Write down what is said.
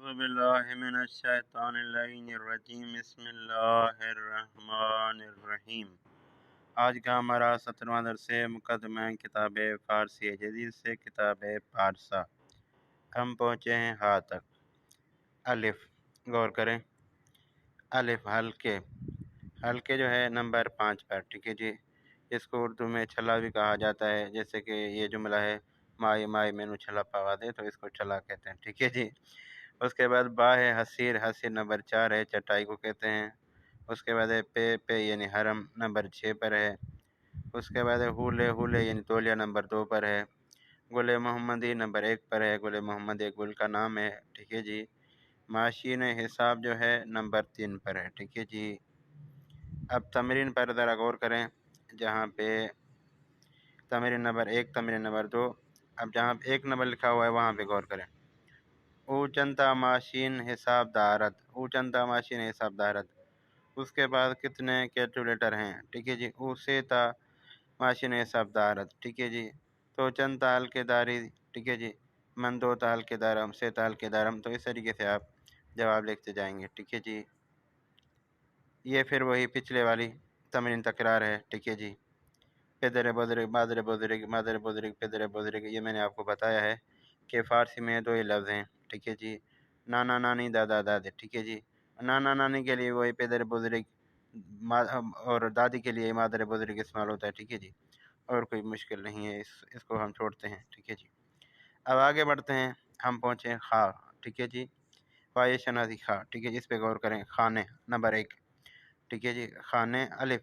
باللہ من الشیطان اللعین الرجیم بسم اللہ الرحمن الرحیم۔ آج کا ہمارا 17واں درس مقدمہ کتاب فارسی جدید سے کتاب فارسہ۔ ہم پہنچے ہیں ہا تک۔ الف، غور کریں، الف حلقے جو ہے نمبر 5 پر، ٹھیک ہے جی۔ اس کو اردو میں چھلا بھی کہا جاتا ہے، جیسے کہ یہ جملہ ہے مائی مائی مینو چھلا پاوا دے، تو اس کو چھلا کہتے ہیں، ٹھیک ہے جی۔ اس کے بعد با ہے حسیر نمبر 4 ہے، چٹائی کو کہتے ہیں۔ اس کے بعد ہے پے یعنی حرم نمبر 6 پر ہے۔ اس کے بعد ہے ہولے یعنی تولیہ نمبر 2 پر ہے۔ گل محمدی نمبر 1 پر ہے، گل محمد ایک گل کا نام ہے، ٹھیک ہے جی۔ ماشین حساب جو ہے نمبر 3 پر ہے، ٹھیک ہے جی۔ اب تمرین پر ذرا غور کریں، جہاں پہ تمرین نمبر 1 تمرین نمبر 2، اب جہاں 1 نمبر لکھا ہوا ہے وہاں پہ غور کریں۔ اوچنتا ماشین حساب دارت، اس کے بعد کتنے کیلکولیٹر ہیں، ٹھیک ہے جی۔ اوسیتا ماشین حساب دارت، ٹھیک ہے جی۔ تو چنتا ہلکے داری، ٹھیک ہے جی۔ مندوتا ہلکے دارم، سیتا ہلکے دارم، تو اس طریقے سے آپ جواب لکھتے جائیں گے، ٹھیک ہے جی۔ یہ پھر وہی پچھلے والی تمرین تکرار ہے، ٹھیک ہے جی۔ پدر بزرگ مادر بزرگ پدر بزرگ، یہ میں نے آپ کو بتایا ہے کہ فارسی میں 2 ہی لفظ ہیں، ٹھیک ہے جی۔ نانا نانی دادا دادی، ٹھیک ہے جی۔ نانا نانی کے لیے وہی پدر بزرگ، اور دادی کے لیے مادر بزرگ استعمال ہوتا ہے، ٹھیک ہے جی۔ اور کوئی مشکل نہیں ہے، اس کو ہم چھوڑتے ہیں، ٹھیک ہے جی۔ اب آگے بڑھتے ہیں، ہم پہنچے خا، ٹھیک ہے جی۔ فائے شنازی خا، ٹھیک ہے جی۔ اس پہ غور کریں، خانے نمبر 1، ٹھیک ہے جی۔ خانے الف